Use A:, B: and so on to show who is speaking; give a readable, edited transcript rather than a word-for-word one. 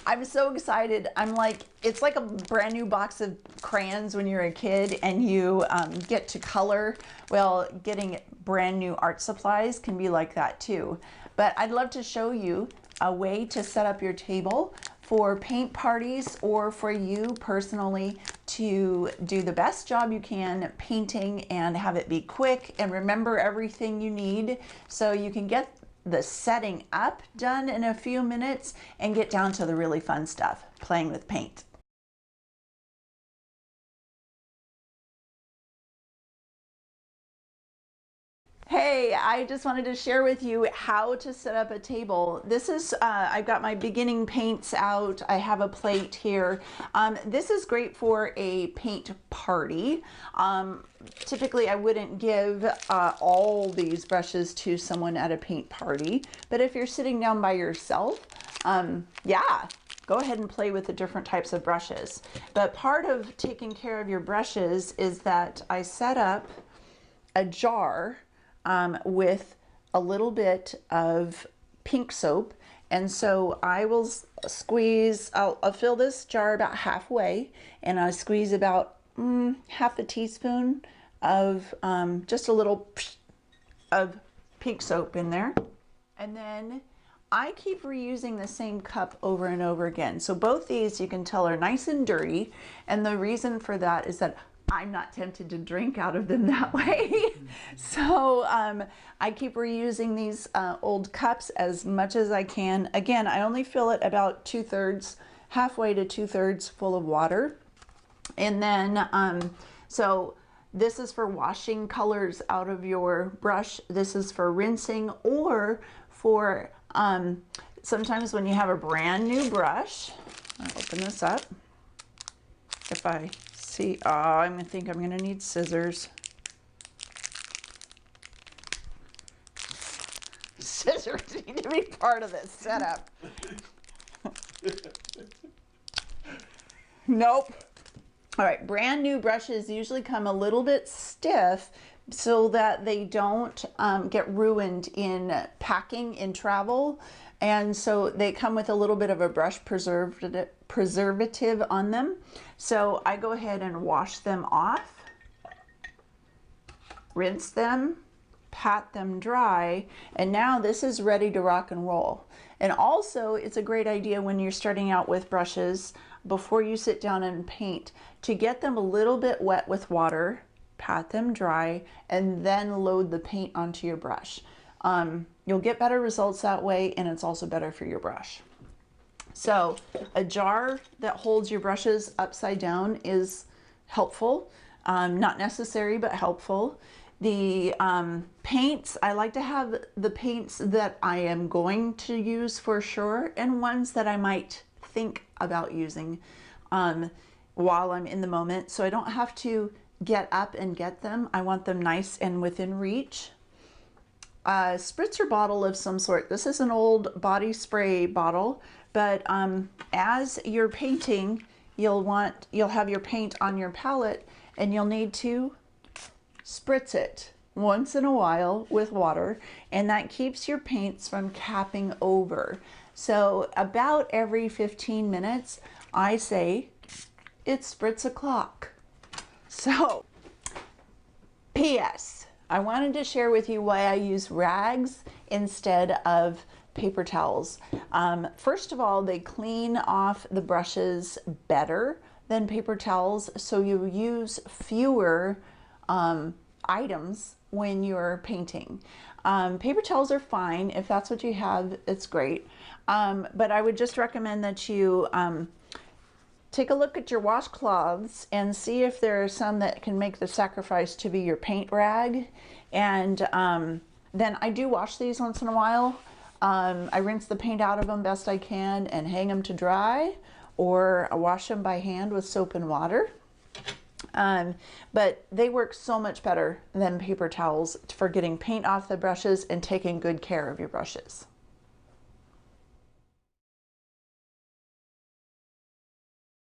A: I'm so excited. I'm like, it's like a brand new box of crayons when you're a kid and you get to color. Well, getting brand new art supplies can be like that too. But I'd love to show you a way to set up your table for paint parties or for you personally to do the best job you can painting and have it be quick and remember everything you need so you can get the setting up done in a few minutes and get down to the really fun stuff, playing with paint. Hey, I just wanted to share with you how to set up a table. This is, I've got my beginning paints out. I have a plate here. This is great for a paint party. Typically I wouldn't give all these brushes to someone at a paint party, but if you're sitting down by yourself, yeah, go ahead and play with the different types of brushes. But part of taking care of your brushes is that I set up a jar with a little bit of pink soap, and so I will squeeze, I'll fill this jar about halfway, and I squeeze about half a teaspoon of just a little of pink soap in there, and then I keep reusing the same cup over and over again. So both these you can tell are nice and dirty, and the reason for that is that I'm not tempted to drink out of them that way. So I keep reusing these old cups as much as I can. Again, I only fill it about 2/3, halfway to 2/3 full of water. And then, so this is for washing colors out of your brush. This is for rinsing, or for sometimes when you have a brand new brush. I'll open this up. If I see, I think I'm gonna need scissors. Scissors need to be part of this setup. Nope. All right, brand new brushes usually come a little bit stiff so that they don't get ruined in packing in travel. And so they come with a little bit of a brush preservative on them. So I go ahead and wash them off, rinse them, pat them dry, and now this is ready to rock and roll. And also it's a great idea when you're starting out with brushes, before you sit down and paint, to get them a little bit wet with water, pat them dry, and then load the paint onto your brush. You'll get better results that way, and it's also better for your brush. So a jar that holds your brushes upside down is helpful. Not necessary, but helpful. The paints, I like to have the paints that I am going to use for sure, and ones that I might think about using while I'm in the moment, so I don't have to get up and get them. I want them nice and within reach. A spritzer bottle of some sort. This is an old body spray bottle, but as you're painting, you'll have your paint on your palette, and you'll need to spritz it once in a while with water, and that keeps your paints from capping over. So about every 15 minutes, I say it's spritz o'clock. So, P.S. I wanted to share with you why I use rags instead of paper towels. First of all, they clean off the brushes better than paper towels, so you use fewer items when you're painting. Paper towels are fine. If that's what you have, it's great. But I would just recommend that you take a look at your washcloths and see if there are some that can make the sacrifice to be your paint rag. And then I do wash these once in a while. I rinse the paint out of them best I can and hang them to dry, or I wash them by hand with soap and water. But they work so much better than paper towels for getting paint off the brushes and taking good care of your brushes.